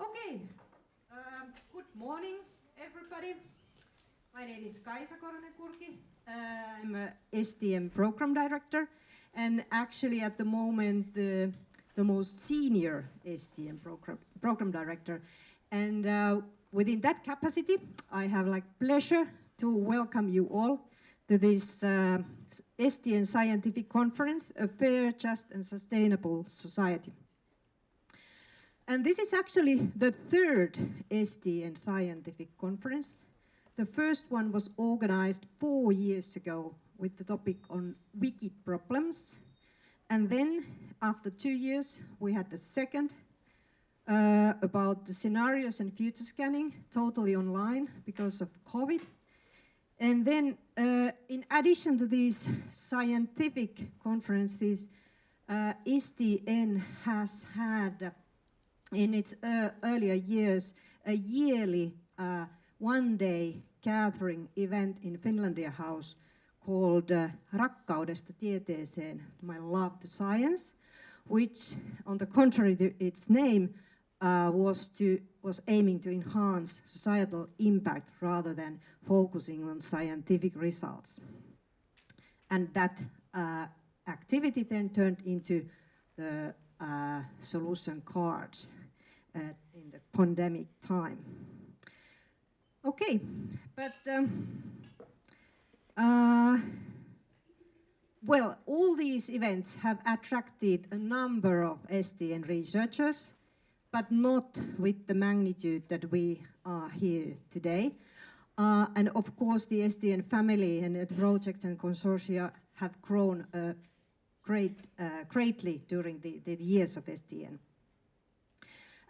Okay, good morning, everybody. My name is Kaisa Koronen-Kurki. I'm a STM program director, and actually at the moment the most senior STM program director. And within that capacity, I have pleasure to welcome you all to this STM Scientific Conference, A Fair, Just and Sustainable Society. And this is actually the third STN Scientific Conference. The first one was organized 4 years ago with the topic on wicked problems. And then, after 2 years, we had the second about the scenarios and future scanning, totally online because of COVID. And then, in addition to these scientific conferences, STN has had in its earlier years a yearly one-day gathering event in Finlandia House called Rakkaudesta tieteeseen, My Love to Science, which, on the contrary to its name, was aiming to enhance societal impact rather than focusing on scientific results. And that activity then turned into the solution cards in the pandemic time. Okay, but well, all these events have attracted a number of STN researchers, but not with the magnitude that we are here today. And of course, the STN family and the projects and consortia have grown greatly during the years of STN.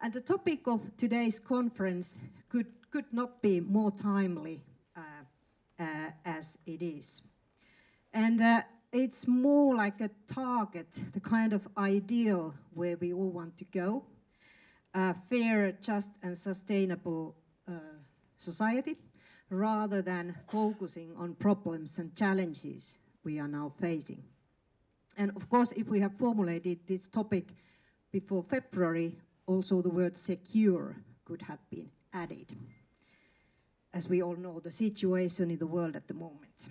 And the topic of today's conference could not be more timely as it is. And it's more like a target, the kind of ideal where we all want to go, a fair, just and sustainable society, rather than focusing on problems and challenges we are now facing. And of course, if we have formulated this topic before February, also the word secure could have been added. As we all know, the situation in the world at the moment.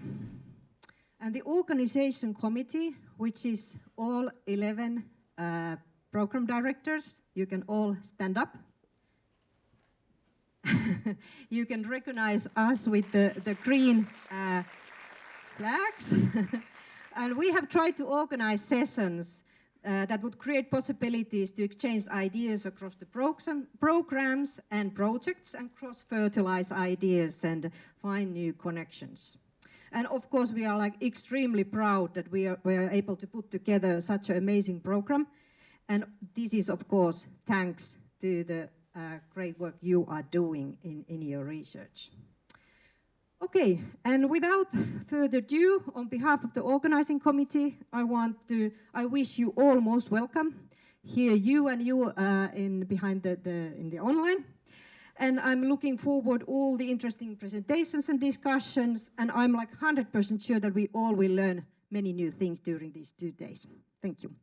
And the organization committee, which is all 11 program directors, you can all stand up. You can recognize us with the green flags. And we have tried to organize sessions that would create possibilities to exchange ideas across the programs and projects and cross-fertilize ideas and find new connections. And of course, we are extremely proud that we are able to put together such an amazing program. And this is, of course, thanks to the great work you are doing in your research. Okay, and without further ado, on behalf of the organizing committee, I wish you all most welcome here, you and you behind in the online. And I'm looking forward all the interesting presentations and discussions, and I'm 100% sure that we all will learn many new things during these 2 days. Thank you.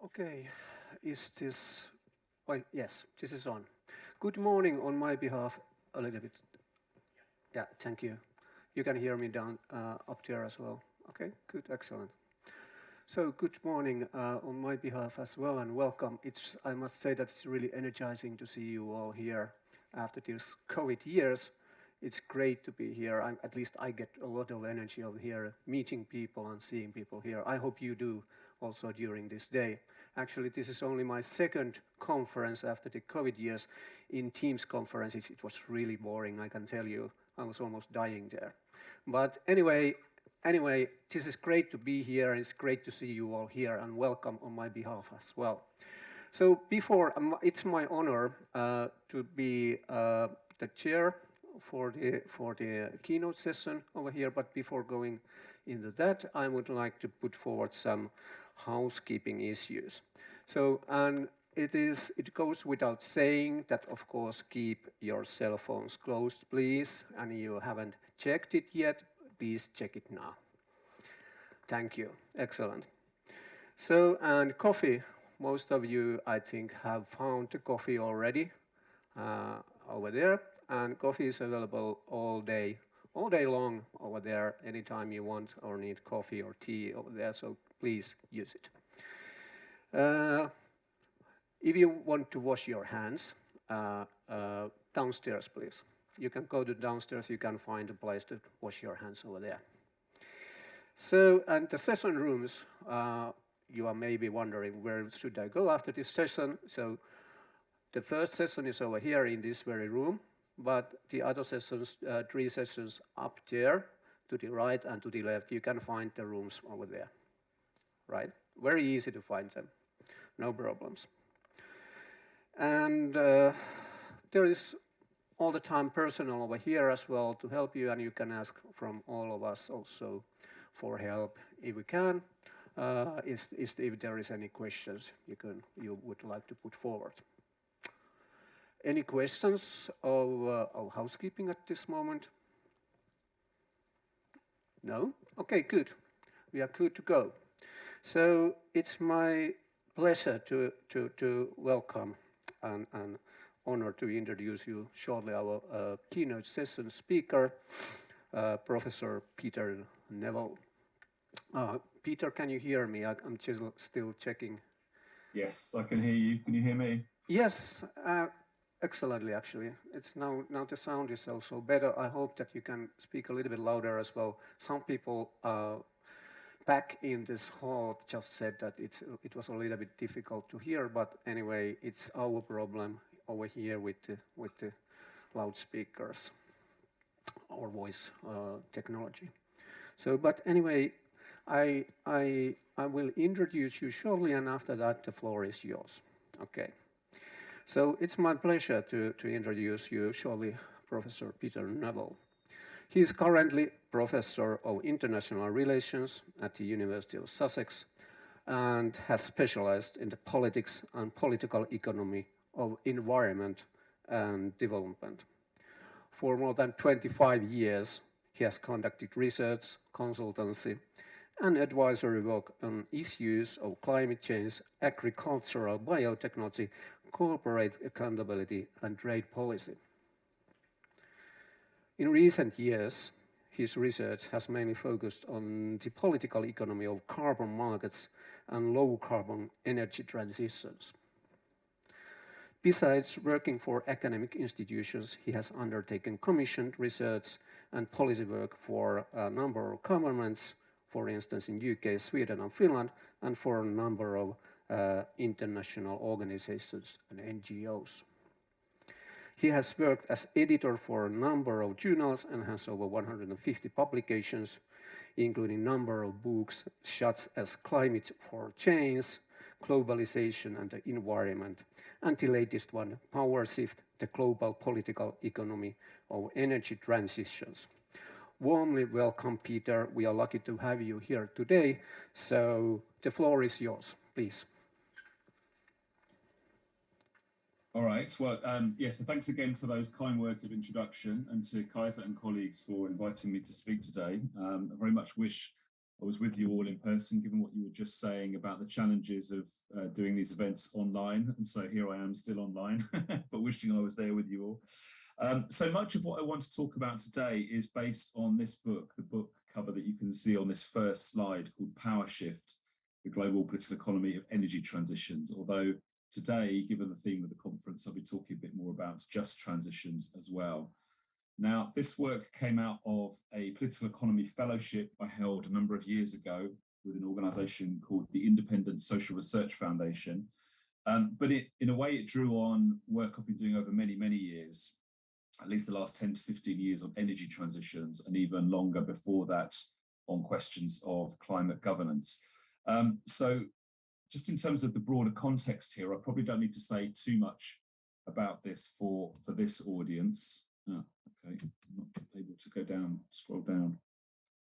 Okay, is this... Oh, yes, this is on. Good morning on my behalf, a little bit. Yeah, thank you. You can hear me down up there as well. Okay, good, excellent. So good morning on my behalf as well, and welcome. I must say that it's really energizing to see you all here after these COVID years. It's great to be here. At least I get a lot of energy over here, meeting people and seeing people here. I hope you do also during this day. Actually, this is only my second conference after the COVID years. In Teams conferences, it was really boring, I can tell you. I was almost dying there. But anyway, this is great to be here, and it's great to see you all here, and welcome on my behalf as well. So it's my honor to be the chair for the keynote session over here, but before going into that, I would like to put forward some housekeeping issues. So, and it goes without saying that, of course, keep your cell phones closed, please, and you haven't checked it yet, please check it now. Thank you. Excellent. So, and coffee, most of you, I think, have found the coffee already over there. And coffee is available all day long over there, anytime you want or need coffee or tea over there, so please use it. If you want to wash your hands, downstairs, please. You can go to downstairs, you can find a place to wash your hands over there. So, and the session rooms, you are maybe wondering where should I go after this session. So the first session is over here in this very room, but the other sessions, 3 sessions up there to the right and to the left, you can find the rooms over there, right? Very easy to find them, no problems. And there is all the time personnel over here as well to help you, and you can ask from all of us also for help if we can, if there is any questions you would like to put forward. Any questions of housekeeping at this moment? No? Okay, good. We are good to go. So it's my pleasure to welcome and honor to introduce you shortly our keynote session speaker, Professor Peter Newell. Peter, can you hear me? I'm still checking. Yes, I can hear you. Can you hear me? Yes, excellently, actually. It's now the sound is also better. I hope that you can speak a little bit louder as well. Some people back in this hall just said that it was a little bit difficult to hear, but anyway, it's our problem over here with the loudspeakers or voice technology. So, but anyway, I will introduce you shortly, and after that, the floor is yours. Okay. So it's my pleasure to introduce you shortly, Professor Peter Newell. He is currently Professor of International Relations at the University of Sussex and has specialized in the politics and political economy of environment and development. For more than 25 years, he has conducted research, consultancy, and advisory work on issues of climate change, agricultural biotechnology, corporate accountability, and trade policy. In recent years, his research has mainly focused on the political economy of carbon markets and low-carbon energy transitions. Besides working for academic institutions, he has undertaken commissioned research and policy work for a number of governments, for instance in UK, Sweden and Finland, and for a number of international organizations and NGOs. He has worked as editor for a number of journals and has over 150 publications, including a number of books such as Climate for Change, Globalization and the Environment, and the latest one, Power Shift, the Global Political Economy of Energy Transitions. Warmly welcome, Peter. We are lucky to have you here today. So the floor is yours, please. All right. Well, yes, so thanks again for those kind words of introduction, and to Kaisa and colleagues for inviting me to speak today. I very much wish I was with you all in person, given what you were just saying about the challenges of doing these events online. And so here I am still online, but wishing I was there with you all. So much of what I want to talk about today is based on this book, the book cover that you can see on this first slide, called Power Shift, the Global Political Economy of Energy Transitions. Although today, given the theme of the conference, I'll be talking a bit more about just transitions as well. Now, this work came out of a political economy fellowship I held a number of years ago with an organization called the Independent Social Research Foundation. But in a way, it drew on work I've been doing over many, many years, at least the last 10 to 15 years on energy transitions, and even longer before that on questions of climate governance. So just in terms of the broader context here, I probably don't need to say too much about this for this audience. Oh, okay, I'm not able to go down, scroll down.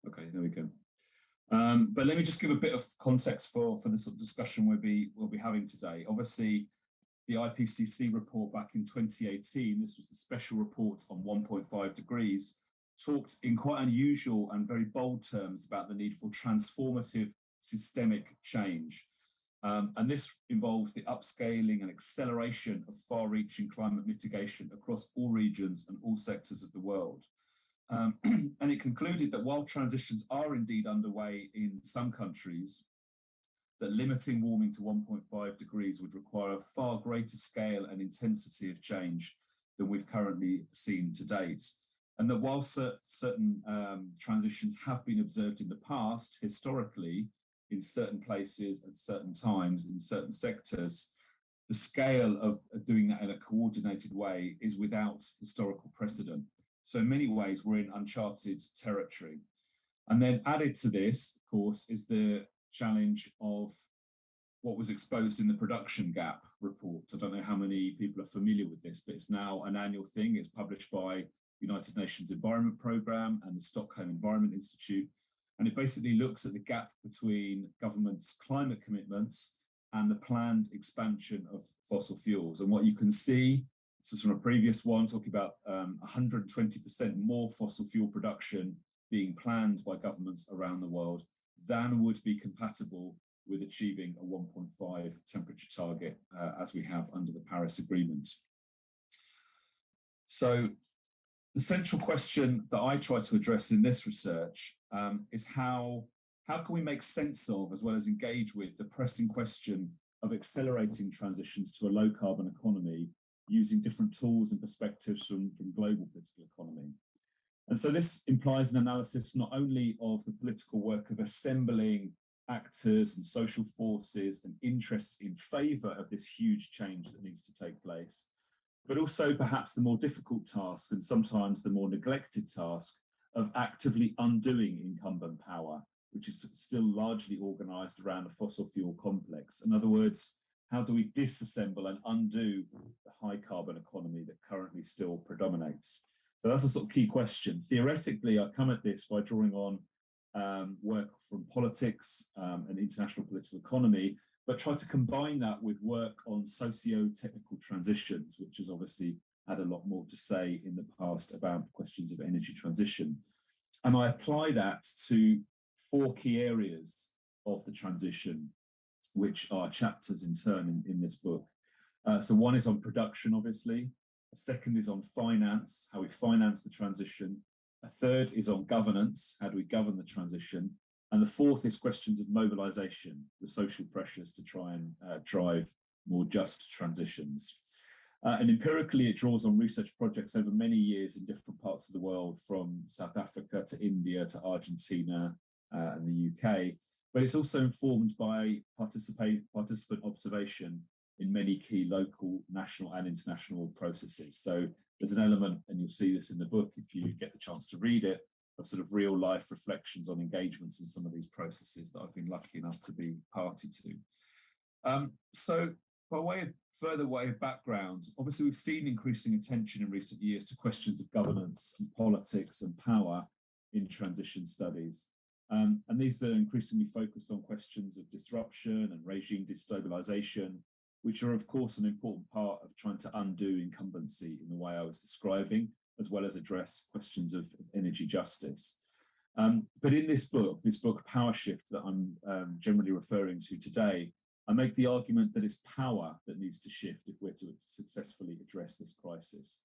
Okay, there we go. But let me just give a bit of context for the sort of discussion we'll be having today. Obviously, the IPCC report back in 2018, this was the special report on 1.5 degrees, talked in quite unusual and very bold terms about the need for transformative systemic change. And this involves the upscaling and acceleration of far-reaching climate mitigation across all regions and all sectors of the world. And it concluded that while transitions are indeed underway in some countries, that limiting warming to 1.5 degrees would require a far greater scale and intensity of change than we've currently seen to date. And that while certain transitions have been observed in the past, historically, in certain places at certain times, in certain sectors, the scale of doing that in a coordinated way is without historical precedent. So in many ways, we're in uncharted territory. And then added to this, of course, is the challenge of what was exposed in the production gap report. I don't know how many people are familiar with this, but it's now an annual thing. It's published by United Nations Environment Programme and the Stockholm Environment Institute. And it basically looks at the gap between governments' climate commitments and the planned expansion of fossil fuels. And what you can see, this is from a previous one, talking about 120% more fossil fuel production being planned by governments around the world than would be compatible with achieving a 1.5 temperature target as we have under the Paris Agreement. So the central question that I try to address in this research is how can we make sense of, as well as engage with, the pressing question of accelerating transitions to a low carbon economy using different tools and perspectives from global political economy. And so this implies an analysis not only of the political work of assembling actors and social forces and interests in favour of this huge change that needs to take place, but also perhaps the more difficult task and sometimes the more neglected task of actively undoing incumbent power, which is still largely organised around a fossil fuel complex. In other words, how do we disassemble and undo the high carbon economy that currently still predominates? So that's a sort of key question. Theoretically, I come at this by drawing on work from politics and international political economy, but try to combine that with work on socio-technical transitions, which has obviously had a lot more to say in the past about questions of energy transition. And I apply that to 4 key areas of the transition, which are chapters in turn in this book. So one is on production, obviously. A second is on finance, how we finance the transition. A third is on governance, how do we govern the transition? And the fourth is questions of mobilization, the social pressures to try and drive more just transitions. And empirically, it draws on research projects over many years in different parts of the world, from South Africa to India to Argentina and the UK. But it's also informed by participant observation in many key local, national and international processes. So there's an element, and you'll see this in the book if you get the chance to read it, of sort of real life reflections on engagements in some of these processes that I've been lucky enough to be party to. So by further way of background, obviously we've seen increasing attention in recent years to questions of governance and politics and power in transition studies. And these are increasingly focused on questions of disruption and regime destabilization, which are of course an important part of trying to undo incumbency in the way I was describing, as well as address questions of energy justice. But in this book, Power Shift, that I'm generally referring to today, I make the argument that it's power that needs to shift if we're to successfully address this crisis.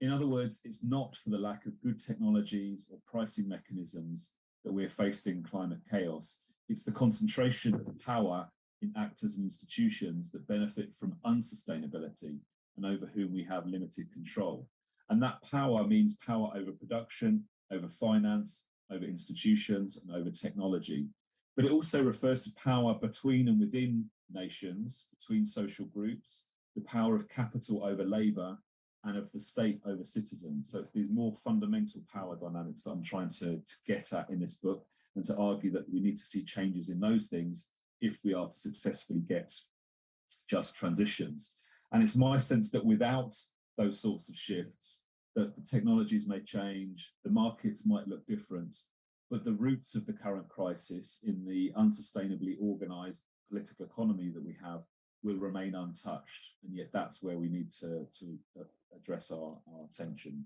In other words, it's not for the lack of good technologies or pricing mechanisms that we're facing climate chaos. It's the concentration of power in actors and institutions that benefit from unsustainability and over whom we have limited control. And that power means power over production, over finance, over institutions, and over technology. But it also refers to power between and within nations, between social groups, the power of capital over labour, and of the state over citizens. So it's these more fundamental power dynamics that I'm trying to get at in this book, and to argue that we need to see changes in those things if we are to successfully get just transitions. And it's my sense that without those sorts of shifts, that the technologies may change, the markets might look different, but the roots of the current crisis in the unsustainably organised political economy that we have will remain untouched. And yet that's where we need to address our attention.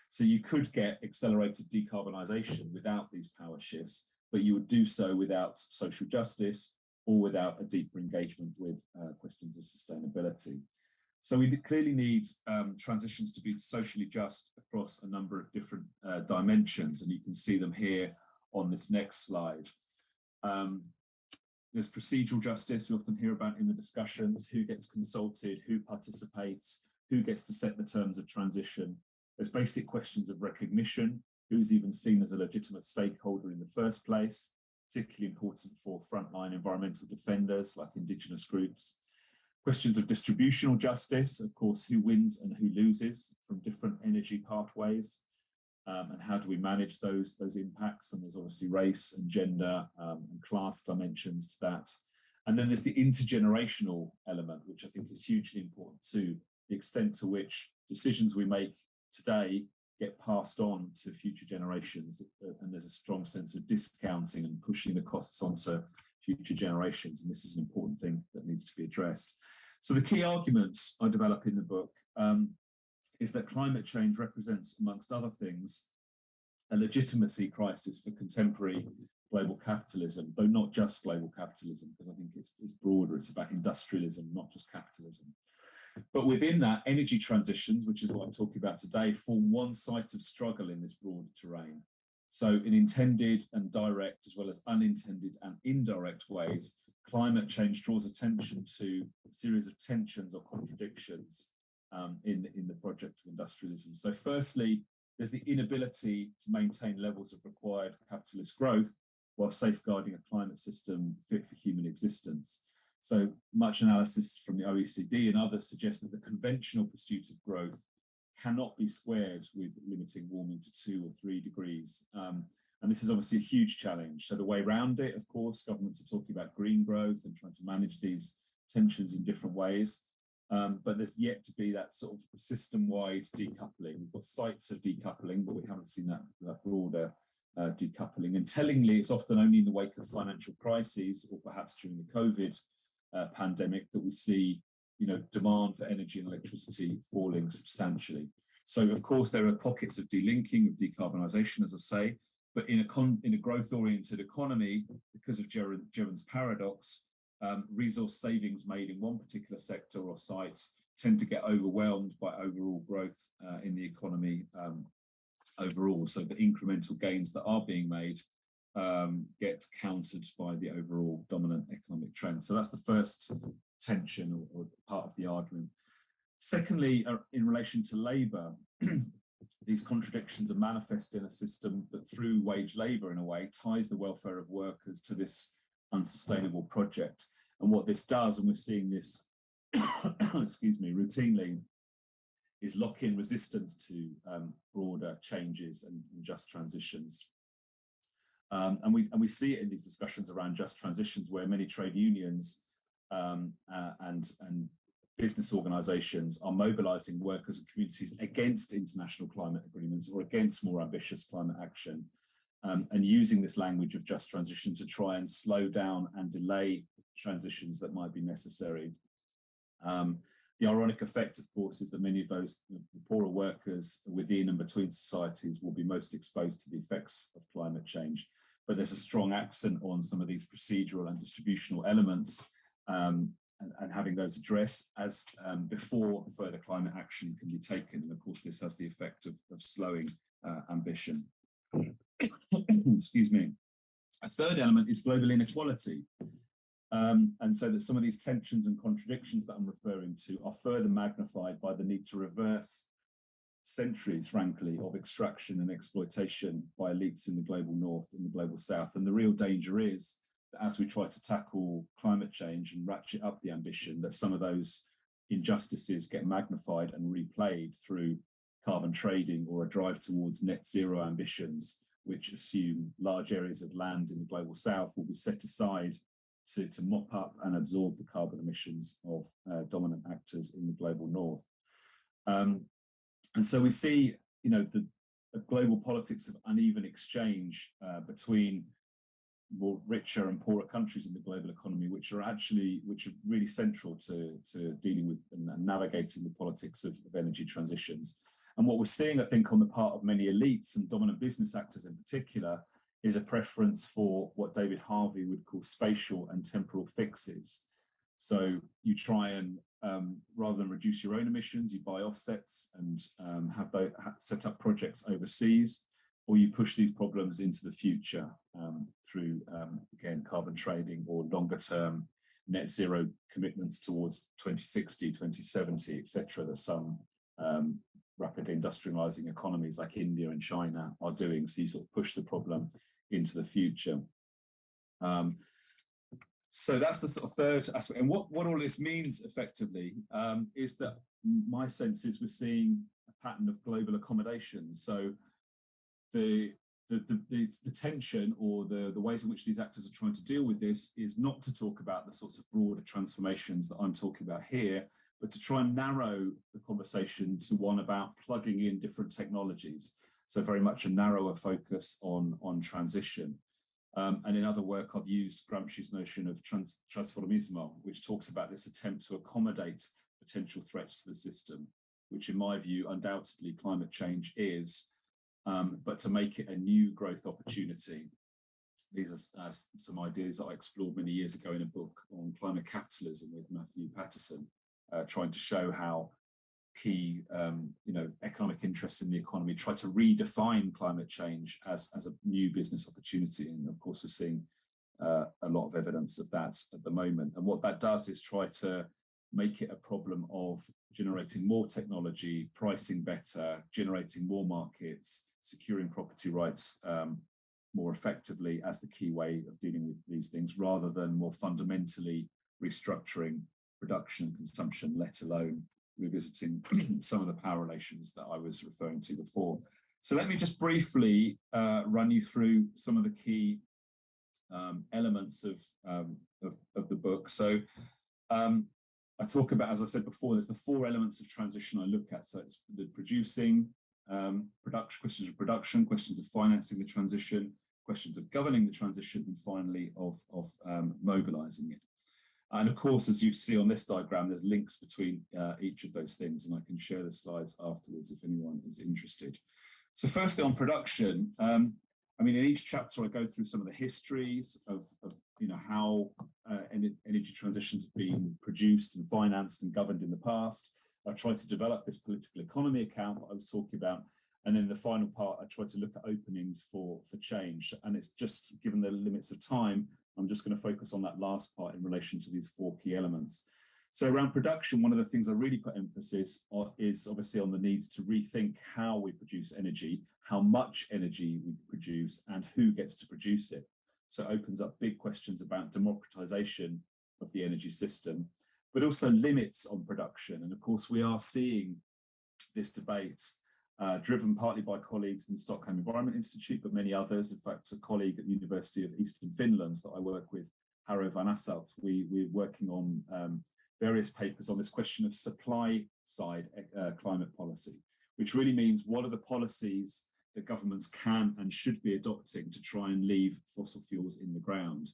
So you could get accelerated decarbonisation without these power shifts, but you would do so without social justice, or without a deeper engagement with questions of sustainability. So we clearly need transitions to be socially just across a number of different dimensions, and you can see them here on this next slide. There's procedural justice we often hear about in the discussions: who gets consulted, who participates, who gets to set the terms of transition. There's basic questions of recognition: who's even seen as a legitimate stakeholder in the first place, particularly important for frontline environmental defenders like Indigenous groups. Questions of distributional justice, of course, who wins and who loses from different energy pathways, and how do we manage those impacts? And there's obviously race and gender and class dimensions to that. And then there's the intergenerational element, which I think is hugely important too, the extent to which decisions we make today get passed on to future generations, and there's a strong sense of discounting and pushing the costs onto future generations, and this is an important thing that needs to be addressed. So the key arguments I develop in the book is that climate change represents, amongst other things, a legitimacy crisis for contemporary global capitalism, though not just global capitalism, because I think it's broader, it's about industrialism, not just capitalism. But within that, energy transitions, which is what I'm talking about today, form one site of struggle in this broader terrain. So in intended and direct, as well as unintended and indirect ways, climate change draws attention to a series of tensions or contradictions in the project of industrialism. So firstly, there's the inability to maintain levels of required capitalist growth while safeguarding a climate system fit for human existence. So much analysis from the OECD and others suggests that the conventional pursuit of growth cannot be squared with limiting warming to 2 or 3 degrees. And this is obviously a huge challenge. So the way around it, of course, governments are talking about green growth and trying to manage these tensions in different ways. But there's yet to be that sort of system-wide decoupling. We've got sites of decoupling, but we haven't seen that broader decoupling. And tellingly, it's often only in the wake of financial crises, or perhaps during the COVID pandemic, that we see, demand for energy and electricity falling substantially. So, of course, there are pockets of delinking, of decarbonisation, as I say, but in a growth-oriented economy, because of Jevons paradox, resource savings made in one particular sector or site tend to get overwhelmed by overall growth in the economy overall. So the incremental gains that are being made get countered by the overall dominant economic trend. So that's the first tension or part of the argument. Secondly, in relation to labour, these contradictions are manifest in a system that, through wage labour in a way, ties the welfare of workers to this unsustainable project. And what this does, and we're seeing this excuse me, routinely, is lock in resistance to broader changes and just transitions. And we see it in these discussions around just transitions, where many trade unions and business organisations are mobilising workers and communities against international climate agreements or against more ambitious climate action, and using this language of just transition to try and slow down and delay transitions that might be necessary. The ironic effect, of course, is that many of those poorer workers within and between societies will be most exposed to the effects of climate change. But there's a strong accent on some of these procedural and distributional elements, and having those addressed as before further climate action can be taken. And of course, this has the effect of slowing ambition. Excuse me. A third element is global inequality. And so that some of these tensions and contradictions that I'm referring to are further magnified by the need to reverse centuries, frankly, of extraction and exploitation by elites in the global north and the global south. And the real danger is that as we try to tackle climate change and ratchet up the ambition, that some of those injustices get magnified and replayed through carbon trading or a drive towards net zero ambitions, which assume large areas of land in the global south will be set aside to mop up and absorb the carbon emissions of dominant actors in the global north. And so we see, the global politics of uneven exchange between more richer and poorer countries in the global economy, which are really central to dealing with and navigating the politics of energy transitions. And what we're seeing, I think, on the part of many elites and dominant business actors in particular, is a preference for what David Harvey would call spatial and temporal fixes. So you try and, rather than reduce your own emissions, you buy offsets and set up projects overseas, or you push these problems into the future through, again, carbon trading or longer term net zero commitments towards 2060, 2070, etc. that some rapidly industrializing economies like India and China are doing. So you sort of push the problem into the future. So that's the sort of third aspect. And what all this means effectively is that my sense is we're seeing a pattern of global accommodation. So the tension or the ways in which these actors are trying to deal with this is not to talk about the sorts of broader transformations that I'm talking about here, but to try and narrow the conversation to one about plugging in different technologies. So very much a narrower focus on transition. And in other work, I've used Gramsci's notion of trasformismo, which talks about this attempt to accommodate potential threats to the system, which in my view, undoubtedly climate change is, but to make it a new growth opportunity. These are some ideas that I explored many years ago in a book on climate capitalism with Matthew Patterson, trying to show how key economic interests in the economy try to redefine climate change as a new business opportunity. And of course, we're seeing a lot of evidence of that at the moment. And what that does is try to make it a problem of generating more technology, pricing better, generating more markets, securing property rights more effectively as the key way of dealing with these things, rather than more fundamentally restructuring production and consumption, let alone revisiting some of the power relations that I was referring to before. So let me just briefly run you through some of the key elements of the book. So I talk about, as I said before, there's the four elements of transition I look at. So it's the producing, questions of production, questions of financing the transition, questions of governing the transition, and finally of mobilizing it. And of course, as you see on this diagram, there's links between each of those things, and I can share the slides afterwards if anyone is interested. So firstly, on production, I mean, in each chapter, I go through some of the histories of how energy transitions have been produced and financed and governed in the past. I try to develop this political economy account that I was talking about. And then the final part, I try to look at openings for change. And it's just, given the limits of time, I'm just going to focus on that last part in relation to these four key elements. So around production, one of the things I really put emphasis on is obviously on the need to rethink how we produce energy, how much energy we produce, and who gets to produce it. So it opens up big questions about democratization of the energy system, but also limits on production. And of course, we are seeing this debate driven partly by colleagues in the Stockholm Environment Institute, but many others. In fact, a colleague at the University of Eastern Finland that I work with, Harro van Asselt, we're working on various papers on this question of supply side climate policy, which really means what are the policies that governments can and should be adopting to try and leave fossil fuels in the ground.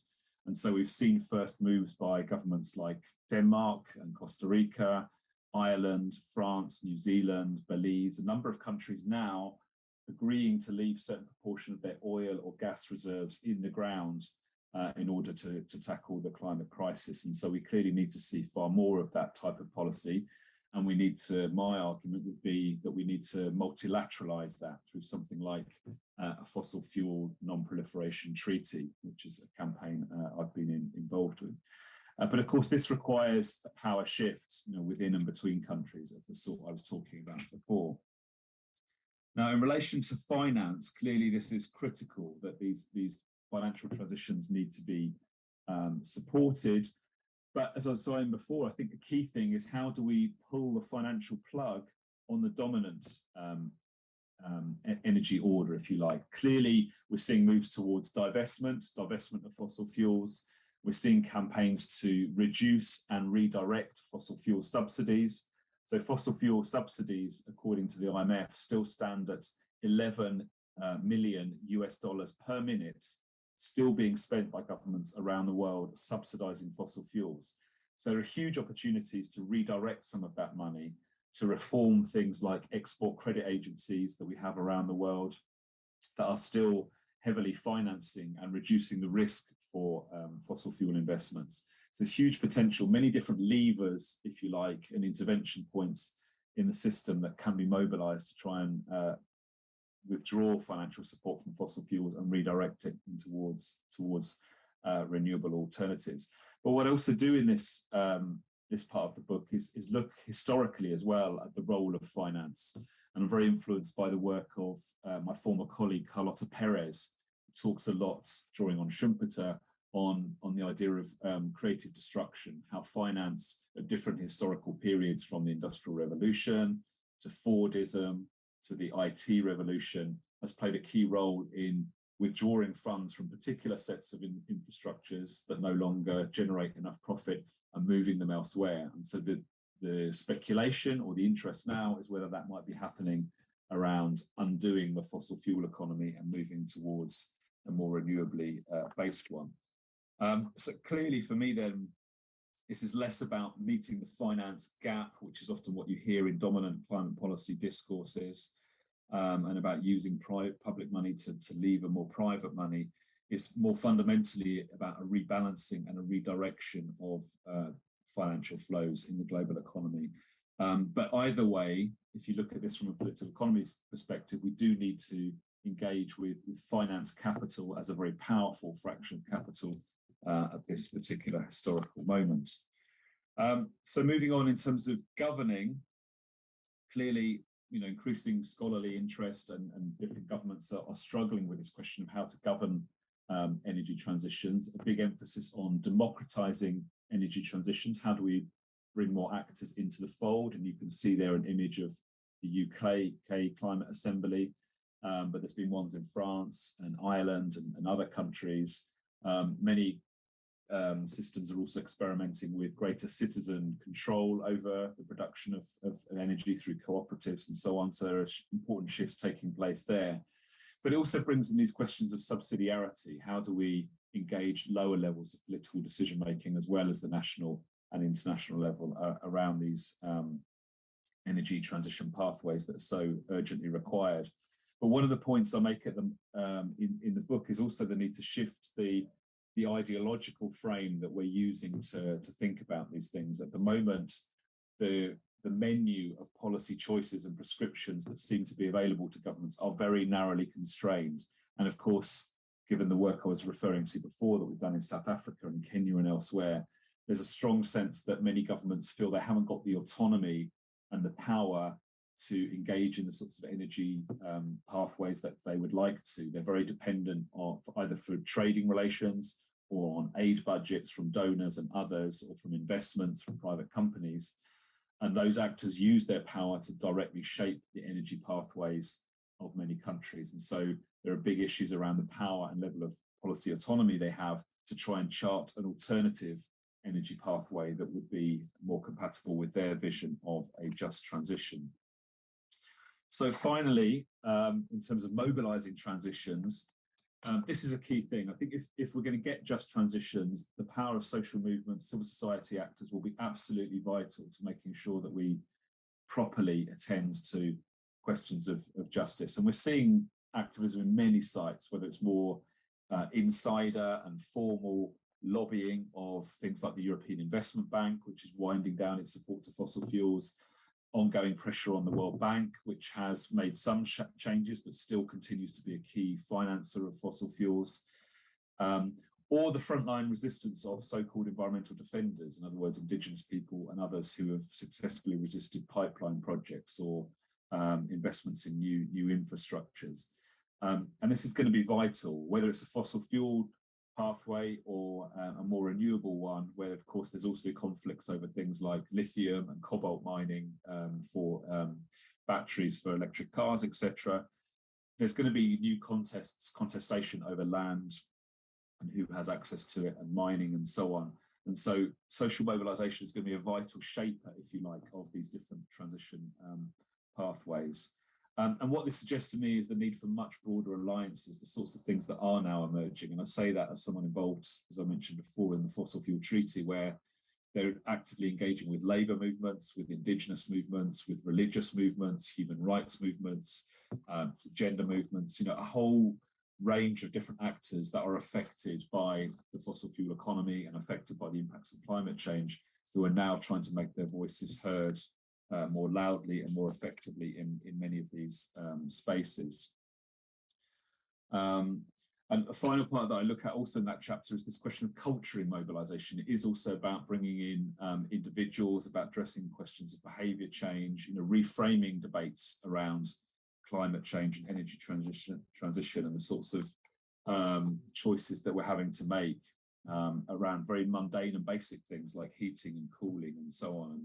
And so we've seen first moves by governments like Denmark and Costa Rica, Ireland, France, New Zealand, Belize, a number of countries now agreeing to leave a certain proportion of their oil or gas reserves in the ground in order to tackle the climate crisis. And so we clearly need to see far more of that type of policy. And we need to, my argument would be that we need to multilateralize that through something like a fossil fuel non-proliferation treaty, which is a campaign I've been involved with. But of course, this requires a power shift within and between countries, of the sort I was talking about before. Now, in relation to finance, clearly this is critical that these financial transitions need to be supported. But as I was saying before, I think the key thing is how do we pull the financial plug on the dominant energy order, if you like. Clearly, we're seeing moves towards divestment of fossil fuels. We're seeing campaigns to reduce and redirect fossil fuel subsidies. So fossil fuel subsidies, according to the IMF, still stand at $11 million per minute, still being spent by governments around the world subsidizing fossil fuels. So there are huge opportunities to redirect some of that money to reform things like export credit agencies that we have around the world that are still heavily financing and reducing the risk for fossil fuel investments. So there's huge potential, many different levers, if you like, and intervention points in the system that can be mobilized to try and withdraw financial support from fossil fuels and redirect it towards renewable alternatives. But what I also do in this this part of the book is look historically as well at the role of finance. And I'm very influenced by the work of my former colleague, Carlota Perez, who talks a lot, drawing on Schumpeter, on the idea of creative destruction, how finance at different historical periods, from the Industrial Revolution to Fordism to the IT revolution, has played a key role in withdrawing funds from particular sets of infrastructures that no longer generate enough profit and moving them elsewhere. And so the speculation or the interest now is whether that might be happening around undoing the fossil fuel economy and moving towards a more renewably based one. So clearly for me then, this is less about meeting the finance gap, which is often what you hear in dominant climate policy discourses, and about using public money to lever more private money. It's more fundamentally about a rebalancing and a redirection of financial flows in the global economy. But either way, if you look at this from a political economy perspective, we do need to engage with finance capital as a very powerful fraction of capital at this particular historical moment. So moving on in terms of governing, clearly, increasing scholarly interest and different governments are struggling with this question of how to govern energy transitions. A big emphasis on democratizing energy transitions. How do we bring more actors into the fold? And you can see there an image of the UK Climate Assembly, but there's been ones in France and Ireland and other countries. Many systems are also experimenting with greater citizen control over the production of energy through cooperatives and so on. So there are important shifts taking place there. But it also brings in these questions of subsidiarity. How do we engage lower levels of political decision making as well as the national and international level around these energy transition pathways that are so urgently required? But one of the points I make at them in the book is also the need to shift the ideological frame that we're using to think about these things. At the moment, the menu of policy choices and prescriptions that seem to be available to governments are very narrowly constrained. And of course, given the work I was referring to before that we've done in South Africa and Kenya and elsewhere, there's a strong sense that many governments feel they haven't got the autonomy and the power to engage in the sorts of energy pathways that they would like to. They're very dependent on either for trading relations or on aid budgets from donors and others, or from investments from private companies. And those actors use their power to directly shape the energy pathways of many countries. And so there are big issues around the power and level of policy autonomy they have to try and chart an alternative energy pathway that would be more compatible with their vision of a just transition. So finally, in terms of mobilizing transitions, this is a key thing. I think if we're going to get just transitions, the power of social movements, civil society actors will be absolutely vital to making sure that we properly attend to questions of justice. And we're seeing activism in many sites, whether it's more insider and formal lobbying of things like the European Investment Bank, which is winding down its support to fossil fuels, ongoing pressure on the World Bank, which has made some changes, but still continues to be a key financer of fossil fuels, or the frontline resistance of so-called environmental defenders, in other words, indigenous people and others who have successfully resisted pipeline projects or investments in new infrastructures. And this is going to be vital, whether it's a fossil fuel pathway or a more renewable one, where of course there's also conflicts over things like lithium and cobalt mining for batteries for electric cars, etc. There's going to be new contestation over land and who has access to it, and mining and so on. And so social mobilization is going to be a vital shaper, if you like, of these different transition pathways. And what this suggests to me is the need for much broader alliances, the sorts of things that are now emerging. And I say that as someone involved, as I mentioned before, in the Fossil Fuel Treaty, where they're actively engaging with labour movements, with indigenous movements, with religious movements, human rights movements, gender movements, a whole range of different actors that are affected by the fossil fuel economy and affected by the impacts of climate change, who are now trying to make their voices heard more loudly and more effectively in many of these spaces. And a final part that I look at also in that chapter is this question of culture in mobilization. It is also about bringing in individuals, about addressing questions of behavior change, reframing debates around climate change and energy transition and the sorts of choices that we're having to make around very mundane and basic things like heating and cooling and so on,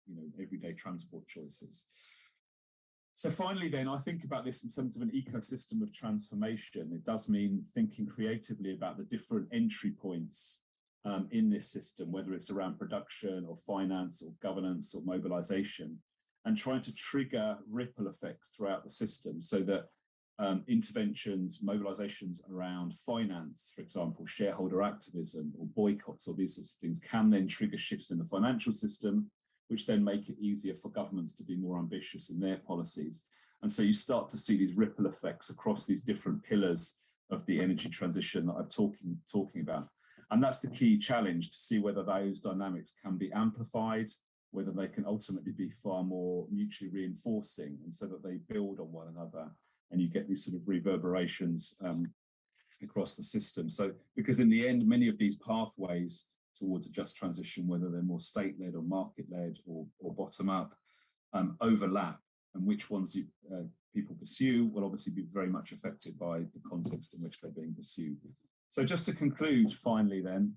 and everyday transport choices. So finally, then, I think about this in terms of an ecosystem of transformation. It does mean thinking creatively about the different entry points in this system, whether it's around production or finance or governance or mobilization, and trying to trigger ripple effects throughout the system so that interventions, mobilizations around finance, for example, shareholder activism or boycotts or these sorts of things, can then trigger shifts in the financial system, which then make it easier for governments to be more ambitious in their policies. And so you start to see these ripple effects across these different pillars of the energy transition that I'm talking about. And that's the key challenge, to see whether those dynamics can be amplified, whether they can ultimately be far more mutually reinforcing, and so that they build on one another, and you get these sort of reverberations across the system. So, because in the end, many of these pathways towards a just transition, whether they're more state-led or market-led or bottom-up, overlap, and which ones people pursue will obviously be very much affected by the context in which they're being pursued. So just to conclude, finally then,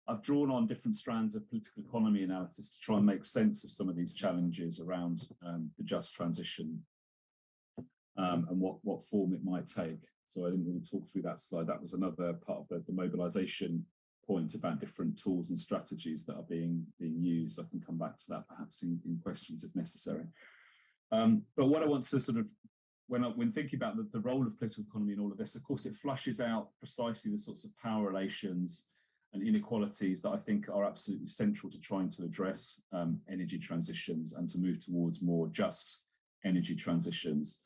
I've drawn on different strands of political economy analysis to try and make sense of some of these challenges around the just transition and what form it might take. So I didn't really talk through that slide. That was another part of the mobilization point about different tools and strategies that are being used. I can come back to that perhaps in questions if necessary. But what I want to sort of, when thinking about the role of political economy in all of this, of course, it flushes out precisely the sorts of power relations and inequalities that I think are absolutely central to trying to address energy transitions and to move towards more just energy transitions.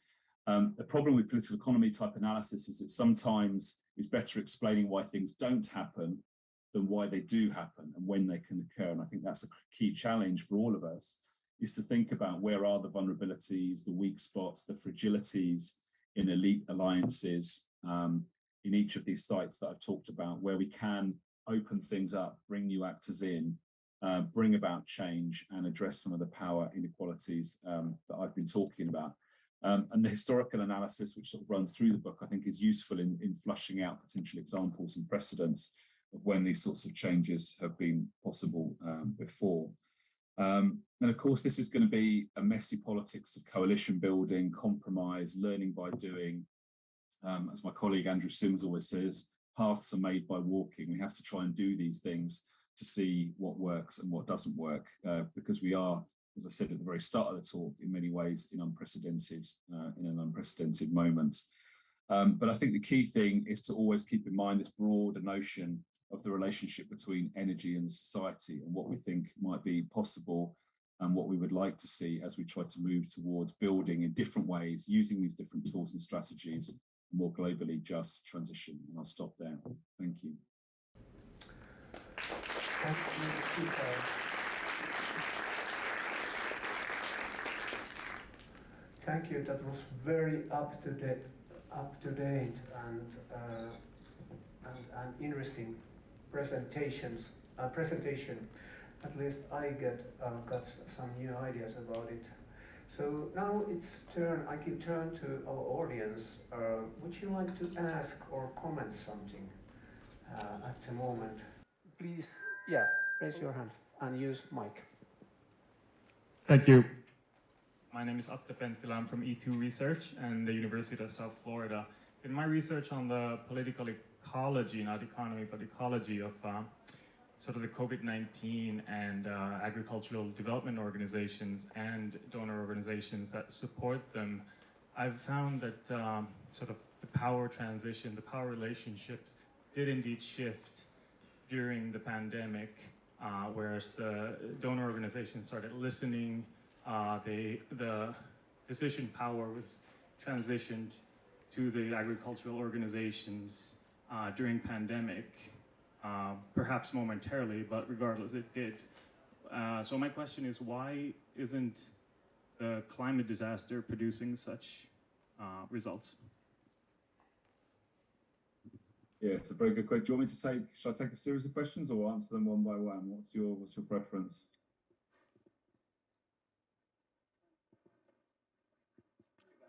The problem with political economy type analysis is that sometimes it's better explaining why things don't happen than why they do happen and when they can occur. And I think that's a key challenge for all of us, is to think about where are the vulnerabilities, the weak spots, the fragilities in elite alliances in each of these sites that I've talked about, where we can open things up, bring new actors in, bring about change and address some of the power inequalities that I've been talking about. And the historical analysis, which sort of runs through the book, I think is useful in flushing out potential examples and precedents of when these sorts of changes have been possible before. And of course, this is going to be a messy politics of coalition building, compromise, learning by doing. As my colleague Andrew Sims always says, paths are made by walking. We have to try and do these things to see what works and what doesn't work, because we are, as I said at the very start of the talk, in many ways in an unprecedented moment. But I think the key thing is to always keep in mind this broader notion of the relationship between energy and society, and what we think might be possible and what we would like to see as we try to move towards building in different ways, using these different tools and strategies, a more globally just transition. And I'll stop there. Thank you. Thank you, Peter. Thank you. That was very up to date and interesting presentation. At least I got some new ideas about it. So now I can turn to our audience. Would you like to ask or comment something at the moment? Please, raise your hand and use mic. Thank you. My name is Atte Penttila. I'm from E2 Research and the University of South Florida. In my research on the political ecology, not economy, but ecology of sort of the COVID-19 and agricultural development organizations and donor organizations that support them, I've found that sort of the power transition, the power relationship did indeed shift during the pandemic, whereas the donor organizations started listening, the decision power was transitioned to the agricultural organizations during pandemic, perhaps momentarily, but regardless, it did. So my question is, why isn't the climate disaster producing such results? Yeah, it's a very good question. Do you want me to take? Should I take a series of questions or answer them one by one? What's your preference?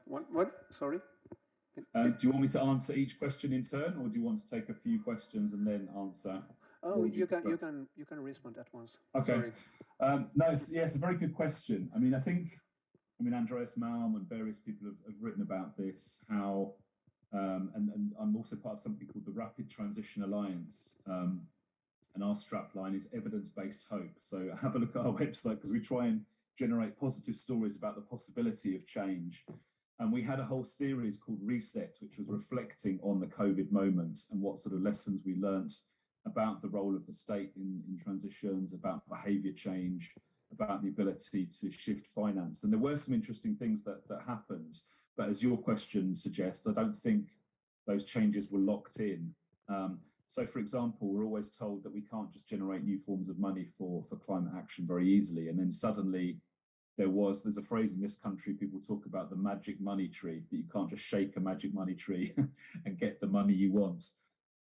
What? Sorry. Do you want me to answer each question in turn, or do you want to take a few questions and then answer? Oh, you can respond at once. Okay. No, it's a very good question. I mean, Andreas Malm and various people have written about this, how, and I'm also part of something called the Rapid Transition Alliance, and our strapline is evidence-based hope. So have a look at our website, because we try and generate positive stories about the possibility of change. And we had a whole series called Reset, which was reflecting on the COVID moment and what sort of lessons we learnt about the role of the state in transitions, about behaviour change, about the ability to shift finance. And there were some interesting things that happened. But as your question suggests, I don't think those changes were locked in. So, for example, we're always told that we can't just generate new forms of money for climate action very easily. And then suddenly there's a phrase in this country, people talk about the magic money tree, that you can't just shake a magic money tree and get the money you want.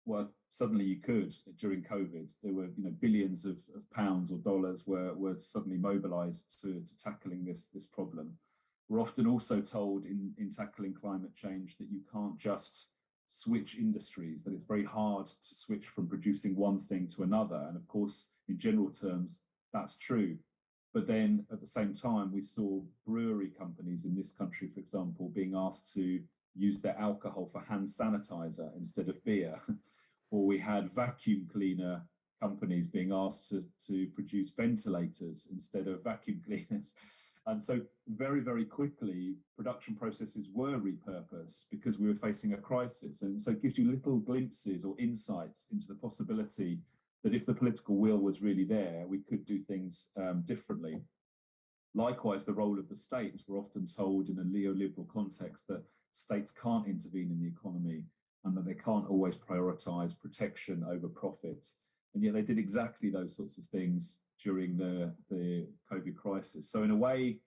Well, suddenly you could during COVID. There were billions of pounds or dollars were suddenly mobilized to tackling this problem. We're often also told in tackling climate change that you can't just switch industries, that it's very hard to switch from producing one thing to another. And of course, in general terms, that's true. But then at the same time, we saw brewery companies in this country, for example, being asked to use their alcohol for hand sanitizer instead of beer. Or we had vacuum cleaner companies being asked to produce ventilators instead of vacuum cleaners. And so very, very quickly, production processes were repurposed because we were facing a crisis. And so it gives you little glimpses or insights into the possibility that if the political will was really there, we could do things differently. Likewise, the role of the states, we're often told in a neoliberal context that states can't intervene in the economy and that they can't always prioritise protection over profit. And yet they did exactly those sorts of things during the COVID crisis. So in a way,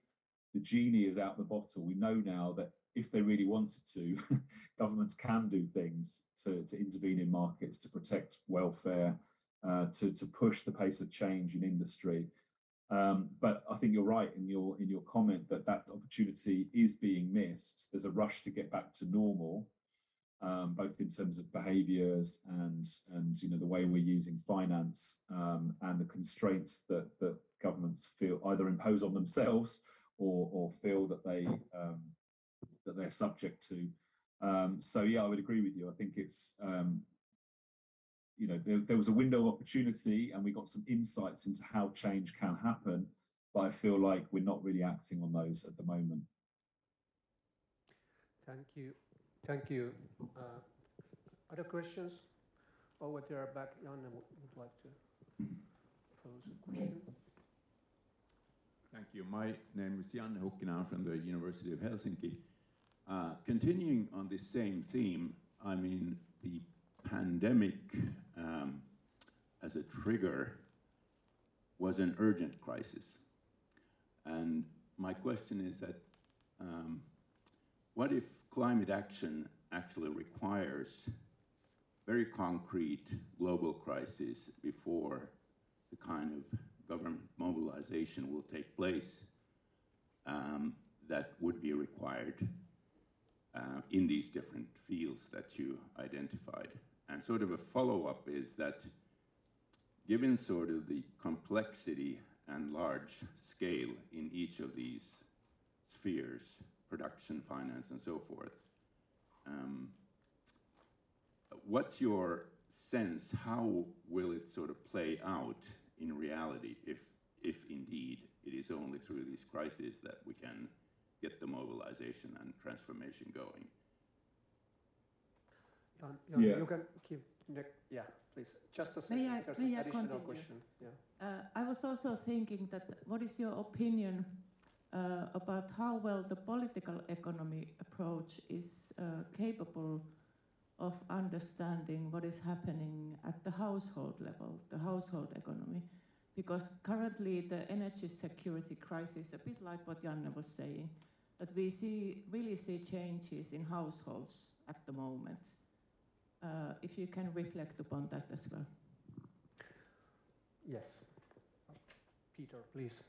the genie is out the bottle. We know now that if they really wanted to, governments can do things to intervene in markets, to protect welfare, to push the pace of change in industry. But I think you're right in your comment that opportunity is being missed. There's a rush to get back to normal, both in terms of behaviours and the way we're using finance, and the constraints that governments feel either impose on themselves or feel that they're subject to. So yeah, I would agree with you. I think it's there was a window of opportunity and we got some insights into how change can happen, but I feel like we're not really acting on those at the moment. Thank you. Other questions? Over there back, Janne would like to pose a question. Thank you. My name is Janne Hukkinen from the University of Helsinki. Continuing on this same theme, I mean, the pandemic as a trigger was an urgent crisis. And my question is that what if climate action actually requires very concrete global crisis before the kind of government mobilization will take place that would be required in these different fields that you identified? And sort of a follow-up is that given sort of the complexity and large scale in each of these spheres, production, finance, and so forth, what's your sense, how will it sort of play out in reality if indeed it is only through these crises that we can get the mobilization and transformation going? Yeah. You can keep, yeah, please. Just a second, there's an additional continue? question. Yeah. I was also thinking that what is your opinion about how well the political economy approach is capable of understanding what is happening at the household level, the household economy. Because currently the energy security crisis, a bit like what Janne was saying, that we really see changes in households at the moment. If you can reflect upon that as well. Yes. Peter, please.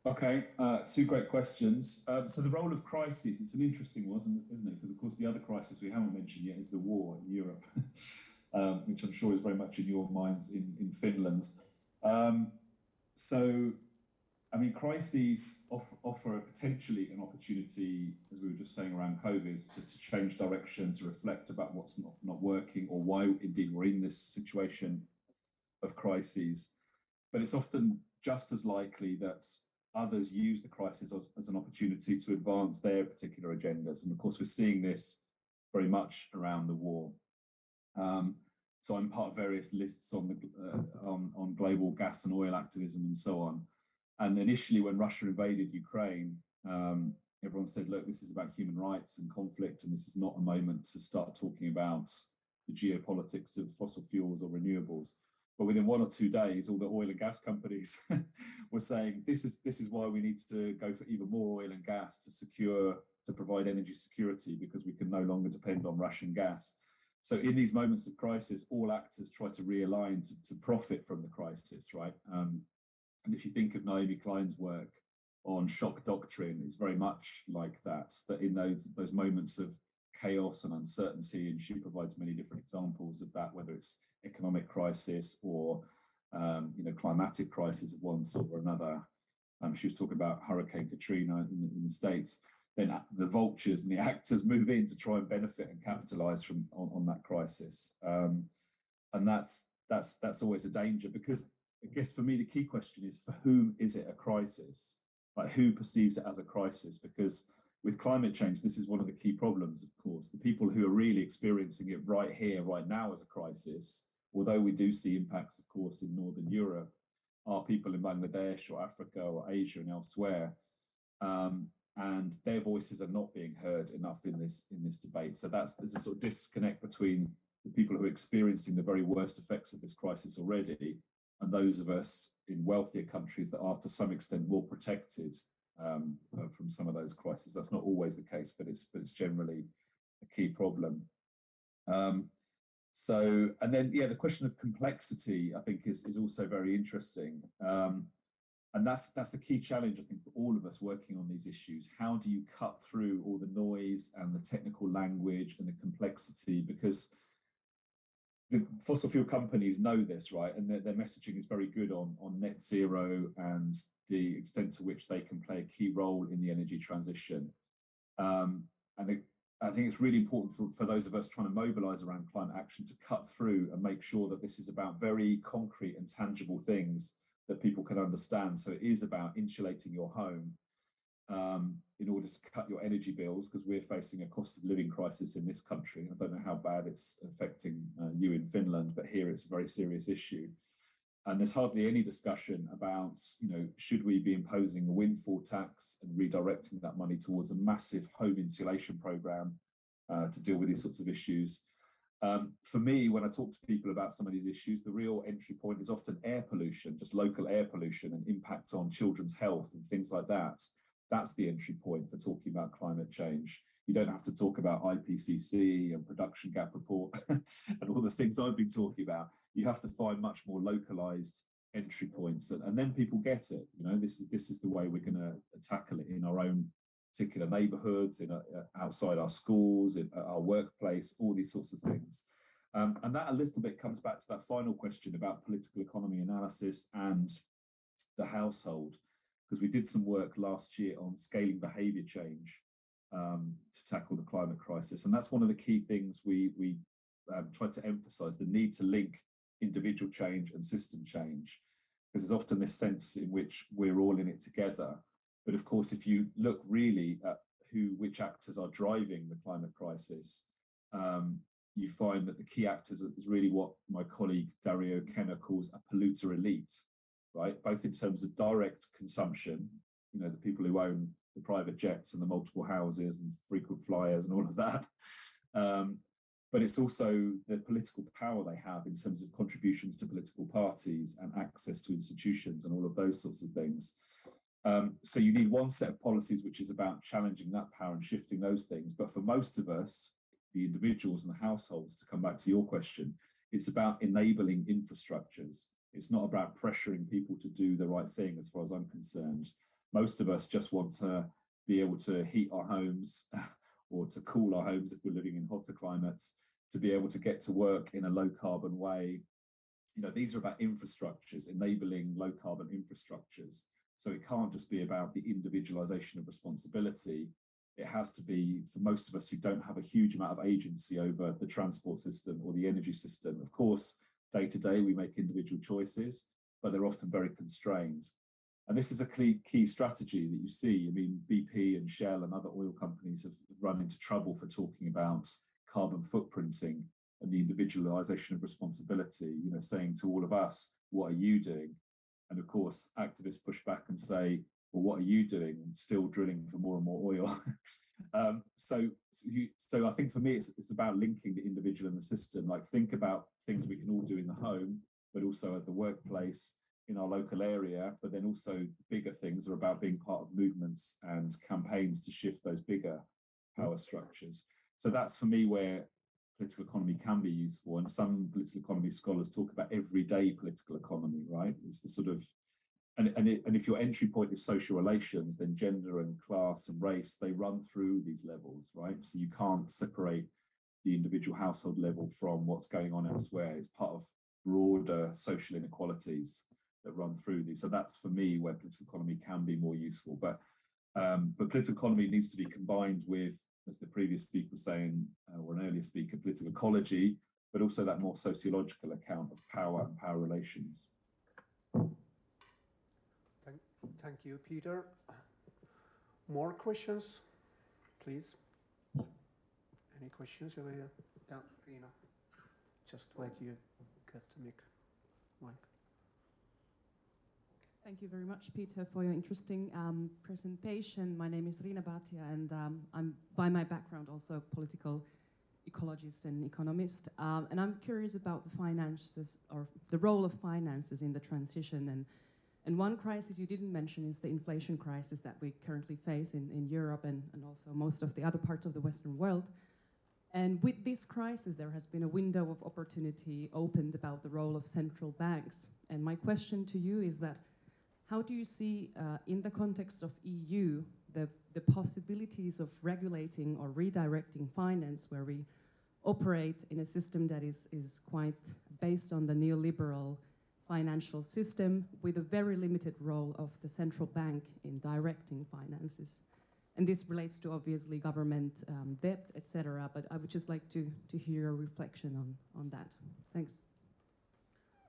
Okay, two great questions. So the role of crisis, it's an interesting one, isn't it? Because of course the other crisis we haven't mentioned yet is the war in Europe, which I'm sure is very much in your minds in Finland. So, I mean, crises offer potentially an opportunity, as we were just saying around COVID, to change direction, to reflect about what's not working, or why indeed we're in this situation of crises. But it's often just as likely that others use the crisis as an opportunity to advance their particular agendas. And of course, we're seeing this very much around the war. So I'm part of various lists on global gas and oil activism and so on. And initially, when Russia invaded Ukraine, everyone said, look, this is about human rights and conflict, and this is not a moment to start talking about the geopolitics of fossil fuels or renewables. But within 1 or 2 days, all the oil and gas companies were saying, this is why we need to go for even more oil and gas to provide energy security, because we can no longer depend on Russian gas. So in these moments of crisis, all actors try to realign to profit from the crisis, right? And if you think of Naomi Klein's work on shock doctrine, it's very much like that in those moments of chaos and uncertainty, and she provides many different examples of that, whether it's economic crisis or climatic crisis of one sort or another. She was talking about Hurricane Katrina in the States. Then the vultures and the actors move in to try and benefit and capitalize on that crisis. And that's always a danger, because I guess for me the key question is, for whom is it a crisis? Like, who perceives it as a crisis? Because with climate change, this is one of the key problems, of course. The people who are really experiencing it right here, right now as a crisis, although we do see impacts, of course, in Northern Europe, are people in Bangladesh or Africa or Asia and elsewhere. And their voices are not being heard enough in this debate. So there's a sort of disconnect between the people who are experiencing the very worst effects of this crisis already, and those of us in wealthier countries that are to some extent more protected from some of those crises. That's not always the case, but it's generally a key problem. So, and then the question of complexity, I think, is also very interesting. And that's the key challenge, I think, for all of us working on these issues. How do you cut through all the noise and the technical language and the complexity? Because the fossil fuel companies know this, right? And their messaging is very good on net zero and the extent to which they can play a key role in the energy transition. I think it's really important for those of us trying to mobilize around climate action to cut through and make sure that this is about very concrete and tangible things that people can understand. So it is about insulating your home in order to cut your energy bills, because we're facing a cost of living crisis in this country. I don't know how bad it's affecting you in Finland, but here it's a very serious issue. And there's hardly any discussion about, should we be imposing a windfall tax and redirecting that money towards a massive home insulation program to deal with these sorts of issues. For me, when I talk to people about some of these issues, the real entry point is often air pollution, just local air pollution and impact on children's health and things like that. That's the entry point for talking about climate change. You don't have to talk about IPCC and production gap report and all the things I've been talking about. You have to find much more localized entry points, and then people get it. This is the way we're going to tackle it in our own particular neighborhoods, outside our schools, in our workplace, all these sorts of things. And that a little bit comes back to that final question about political economy analysis and the household, because we did some work last year on scaling behavior change to tackle the climate crisis. And that's one of the key things we tried to emphasize, the need to link individual change and system change, because there's often this sense in which we're all in it together. But of course, if you look really at which actors are driving the climate crisis, you find that the key actors is really what my colleague Dario Kenner calls a polluter elite, right? Both in terms of direct consumption, you know, the people who own the private jets and the multiple houses and frequent flyers and all of that. But it's also the political power they have in terms of contributions to political parties and access to institutions and all of those sorts of things. So you need one set of policies which is about challenging that power and shifting those things. But for most of us, the individuals and the households, to come back to your question, it's about enabling infrastructures. It's not about pressuring people to do the right thing, as far as I'm concerned. Most of us just want to be able to heat our homes or to cool our homes if we're living in hotter climates, to be able to get to work in a low carbon way. You know, these are about infrastructures, enabling low carbon infrastructures. So it can't just be about the individualization of responsibility. It has to be, for most of us who don't have a huge amount of agency over the transport system or the energy system. Of course, day to day, we make individual choices, but they're often very constrained. And this is a key strategy that you see. I mean, BP and Shell and other oil companies have run into trouble for talking about carbon footprinting and the individualization of responsibility, you know, saying to all of us, what are you doing? And of course, activists push back and say, well, what are you doing? And still drilling for more and more oil. So I think for me, it's about linking the individual and the system. Like, think about things we can all do in the home, but also at the workplace, in our local area. But then also bigger things are about being part of movements and campaigns to shift those bigger power structures. So that's for me where political economy can be useful. And some political economy scholars talk about everyday political economy, right? It's the sort of, and if your entry point is social relations, then gender and class and race, they run through these levels, right? So you can't separate the individual household level from what's going on elsewhere. It's part of broader social inequalities that run through these. So that's for me where political economy can be more useful. But political economy needs to be combined with, as the previous speaker was saying, or an earlier speaker, political ecology, but also that more sociological account of power and power relations. Thank you, Peter. More questions, please? Any questions over here? Yeah, Rina. Just wait, you get the mic. Thank you very much, Peter, for your interesting presentation. My name is Rina Bhatia, and I'm, by my background, also a political ecologist and economist. And I'm curious about the finances, or the role of finances in the transition. And one crisis you didn't mention is the inflation crisis that we currently face in Europe and also most of the other parts of the Western world. And with this crisis, there has been a window of opportunity opened about the role of central banks. And my question to you is that, how do you see, in the context of EU, the possibilities of regulating or redirecting finance, where we operate in a system that is quite based on the neoliberal financial system, with a very limited role of the central bank in directing finances? And this relates to, obviously, government debt, etc. But I would just like to hear a reflection on that. Thanks.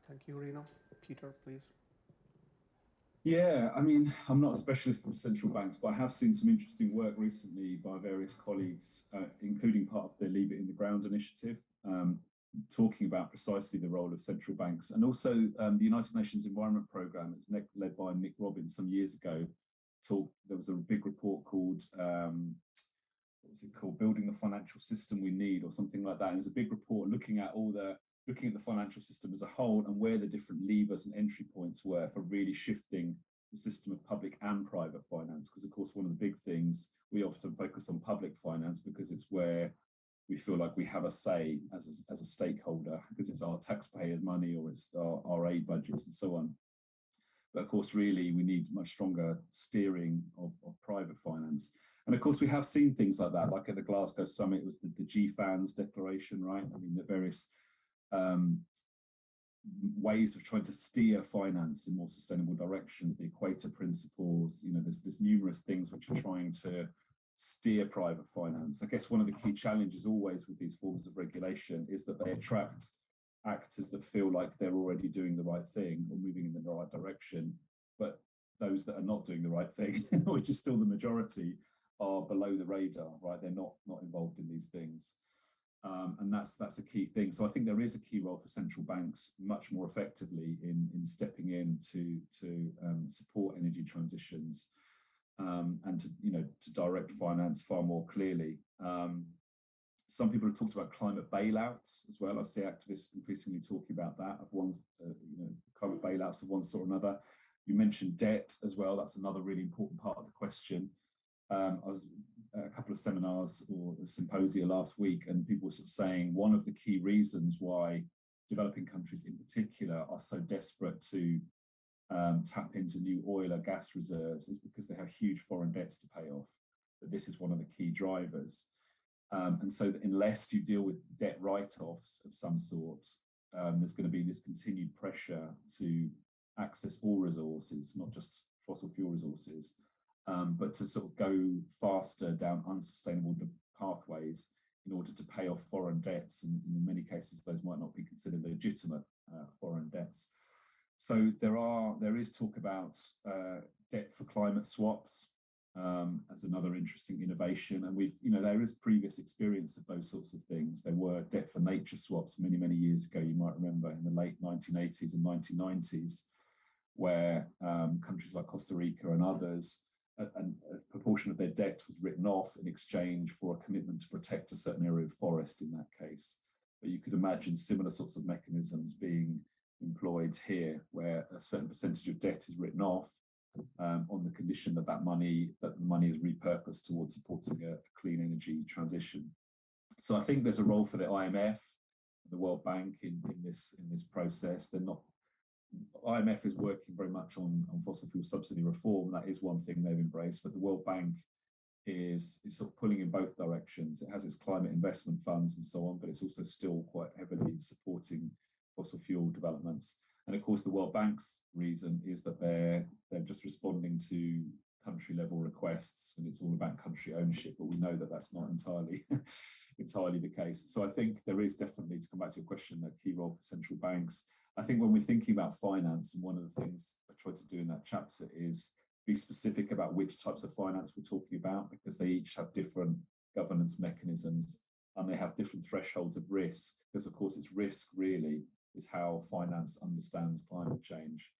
Thank you, Rina. Peter, please. Yeah, I mean, I'm not a specialist in central banks, but I have seen some interesting work recently by various colleagues, including part of the Leave It in the Ground initiative, talking about precisely the role of central banks. And also the United Nations Environment Programme, it's led by Nick Robbins some years ago, there was a big report called, what was it called, Building the Financial System We Need, or something like that. And it was a big report looking at the financial system as a whole and where the different levers and entry points were for really shifting the system of public and private finance. Because of course, one of the big things, we often focus on public finance because it's where we feel like we have a say as a stakeholder, because it's our taxpayers' money or it's our aid budgets and so on. But of course, really, we need much stronger steering of private finance. And of course, we have seen things like that, like at the Glasgow summit, it was the GFANZ declaration, right? I mean, the various ways of trying to steer finance in more sustainable directions, the Equator principles, you know, there's numerous things which are trying to steer private finance. I guess one of the key challenges always with these forms of regulation is that they attract actors that feel like they're already doing the right thing or moving in the right direction, but those that are not doing the right thing, which is still the majority, are below the radar, right? They're not involved in these things. And that's a key thing. So I think there is a key role for central banks much more effectively in stepping in to support energy transitions. and to direct finance far more clearly. Some people have talked about climate bailouts as well. I see activists increasingly talking about that, of one, climate bailouts of one sort or another. You mentioned debt as well. That's another really important part of the question. I was at a couple of seminars or a symposia last week, and people were sort of saying one of the key reasons why developing countries in particular are so desperate to tap into new oil or gas reserves is because they have huge foreign debts to pay off. But this is one of the key drivers. And so unless you deal with debt write-offs of some sort, there's going to be this continued pressure to access all resources, not just fossil fuel resources, but to sort of go faster down unsustainable pathways in order to pay off foreign debts. And in many cases, those might not be considered legitimate foreign debts. So there is talk about debt for climate swaps as another interesting innovation. And there is previous experience of those sorts of things. There were debt for nature swaps many, many years ago, you might remember, in the late 1980s and 1990s, where countries like Costa Rica and others, a proportion of their debt was written off in exchange for a commitment to protect a certain area of forest in that case. But you could imagine similar sorts of mechanisms being employed here, where a certain percentage of debt is written off on the condition that the money is repurposed towards supporting a clean energy transition. So I think there's a role for the IMF, the World Bank in this process. IMF is working very much on fossil fuel subsidy reform. That is one thing they've embraced, but the World Bank is sort of pulling in both directions. It has its climate investment funds and so on, but it's also still quite heavily supporting fossil fuel developments. And of course, the World Bank's reason is that they're just responding to country level requests, and it's all about country ownership. But we know that that's not entirely the case. So I think there is definitely, to come back to your question, a key role for central banks. I think when we're thinking about finance, and one of the things I tried to do in that chapter is be specific about which types of finance we're talking about, because they each have different governance mechanisms and they have different thresholds of risk. Because of course, it's risk really is how finance understands climate change.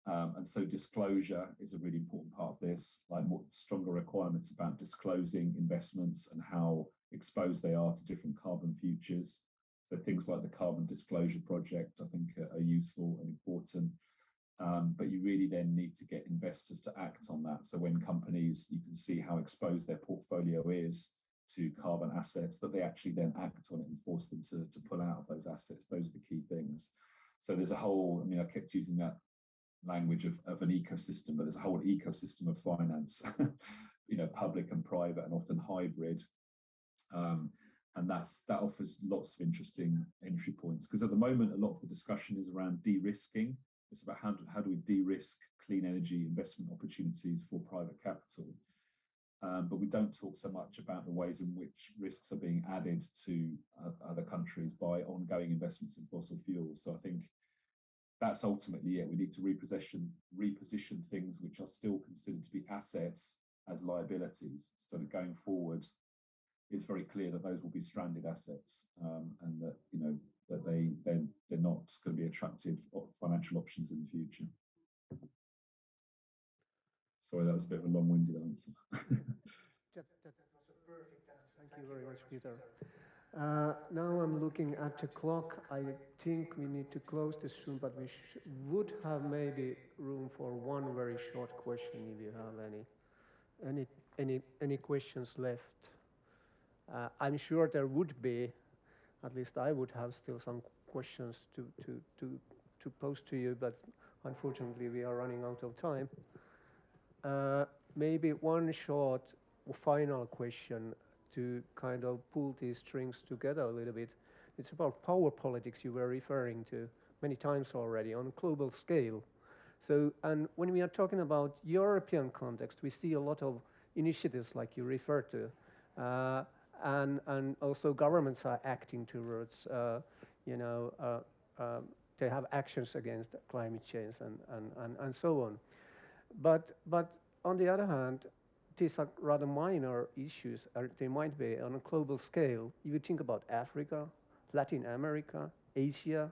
And so disclosure is a really important part of this, like more stronger requirements about disclosing investments and how exposed they are to different carbon futures. So things like the Carbon Disclosure Project, I think, are useful and important. But you really then need to get investors to act on that. So when companies, you can see how exposed their portfolio is to carbon assets, that they actually then act on it and force them to pull out of those assets. Those are the key things. So there's a whole, I kept using that language of an ecosystem, but there's a whole ecosystem of finance, public and private and often hybrid. And that offers lots of interesting entry points, because at the moment, a lot of the discussion is around de-risking. It's about how do we de-risk clean energy investment opportunities for private capital. But we don't talk so much about the ways in which risks are being added to other countries by ongoing investments in fossil fuels. So I think that's ultimately it. We need to reposition things which are still considered to be assets as liabilities, so that going forward, it's very clear that those will be stranded assets, and that that they're not going to be attractive financial options in the future. Sorry, that was a bit of a long-winded answer. That was a perfect answer. Thank you very much, Peter. Now I'm looking at the clock. I think we need to close this soon, but we would have maybe room for one very short question if you have any questions left. I'm sure there would be. At least I would have still some questions to pose to you, but unfortunately we are running out of time. Maybe one short final question to kind of pull these strings together a little bit. It's about power politics you were referring to many times already on a global scale. So, and when we are talking about European context, we see a lot of initiatives like you referred to. And also governments are acting towards, they have actions against climate change and so on. But on the other hand, these are rather minor issues. They might be on a global scale. You think about Africa, Latin America, Asia.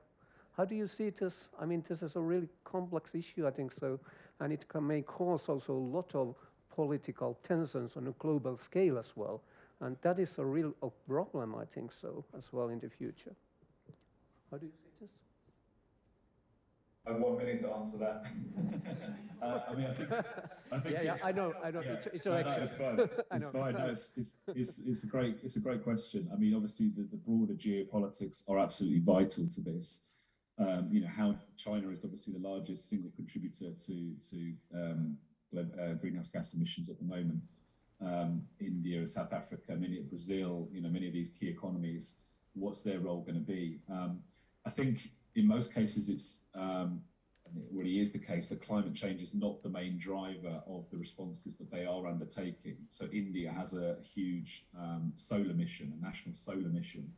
How do you see this? This is a really complex issue, I think so, and it may cause also a lot of political tensions on a global scale as well. And that is a real problem, I think so, as well in the future. How do you see this? I have 1 minute to answer that. I mean, I think yeah, I know. Yeah, it's election. It's fine. It's fine. No, it's a great question. I mean, obviously, the broader geopolitics are absolutely vital to this. You know, how China is obviously the largest single contributor to greenhouse gas emissions at the moment. India, South Africa, Brazil, you know, many of these key economies. What's their role going to be? I think in most cases and it really is the case, that climate change is not the main driver of the responses that they are undertaking. So India has a huge solar mission, a national solar mission.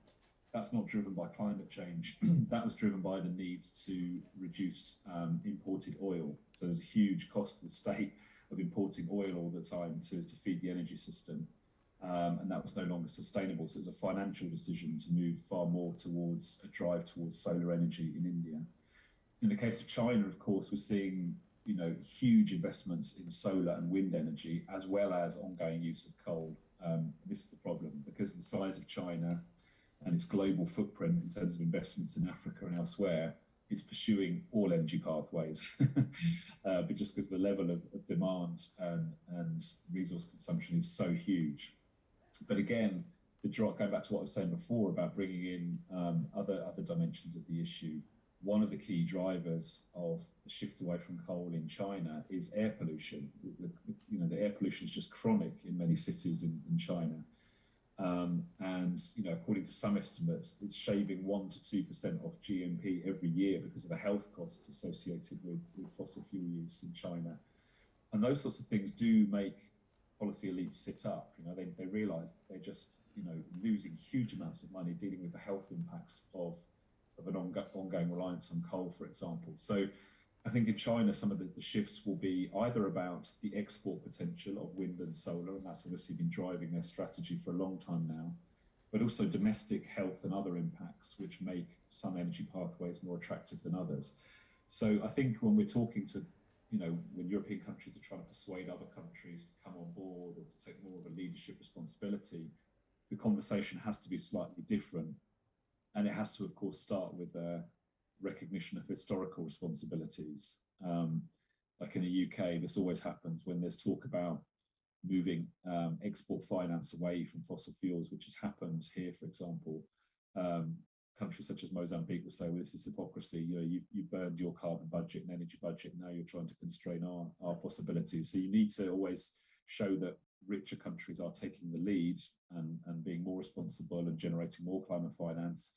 That's not driven by climate change. That was driven by the need to reduce imported oil. So there's a huge cost to the state of importing oil all the time to feed the energy system. And that was no longer sustainable. So it was a financial decision to move far more towards a drive towards solar energy in India. In the case of China, of course, we're seeing, you know, huge investments in solar and wind energy, as well as ongoing use of coal. This is the problem, because of the size of China and its global footprint in terms of investments in Africa and elsewhere, it's pursuing all energy pathways, but just because the level of demand and resource consumption is so huge. But again, going back to what I was saying before about bringing in other dimensions of the issue, one of the key drivers of the shift away from coal in China is air pollution. You know, the air pollution is just chronic in many cities in China. And, you know, according to some estimates, it's shaving 1 to 2% of GNP every year because of the health costs associated with fossil fuel use in China. And those sorts of things do make policy elites sit up. You know, they realize they're just, you know, losing huge amounts of money dealing with the health impacts of an ongoing reliance on coal, for example. So I think in China, some of the shifts will be either about the export potential of wind and solar, and that's obviously been driving their strategy for a long time now, but also domestic health and other impacts, which make some energy pathways more attractive than others. So I think when we're talking to, you know, when European countries are trying to persuade other countries to come on board or to take more of a leadership responsibility, the conversation has to be slightly different. And it has to, of course, start with a recognition of historical responsibilities. Like in the UK, this always happens when there's talk about moving export finance away from fossil fuels, which has happened here, for example. Countries such as Mozambique will say, well, this is hypocrisy. You know, you've burned your carbon budget and energy budget. Now you're trying to constrain our possibilities. So you need to always show that richer countries are taking the lead and being more responsible and generating more climate finance,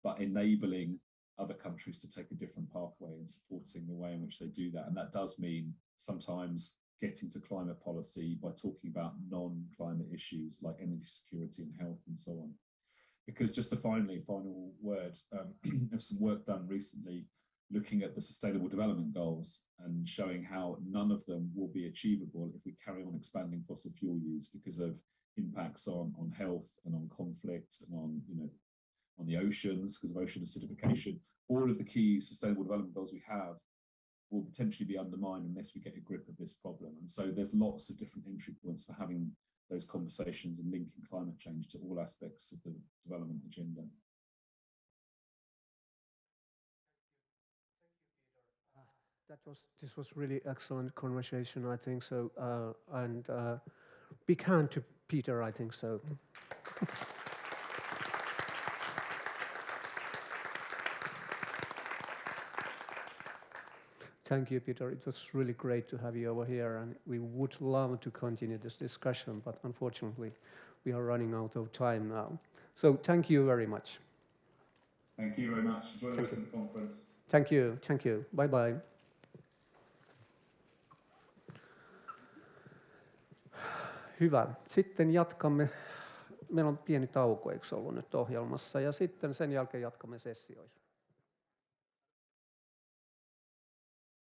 but enabling other countries to take a different pathway and supporting the way in which they do that. And that does mean sometimes getting to climate policy by talking about non-climate issues like energy security and health and so on. Because just a final word, there's some work done recently looking at the Sustainable Development Goals and showing how none of them will be achievable if we carry on expanding fossil fuel use because of impacts on health and on conflict and on, you know, on the oceans because of ocean acidification. All of the key Sustainable Development Goals we have will potentially be undermined unless we get a grip of this problem. And so there's lots of different entry points for having those conversations and linking climate change to all aspects of the development agenda. This was really excellent conversation, I think so, and big hand to Peter, I think so. Thank you, Peter. It was really great to have you over here, and we would love to continue this discussion, but unfortunately, we are running out of time now. So thank you very much. Thank you very much. Enjoy the rest of the conference. Thank you. Thank you. Bye-bye. Hyvä. Sitten jatkamme. Meillä on pieni tauko, eikö ollut nyt ohjelmassa, ja sitten sen jälkeen jatkamme sessioihin.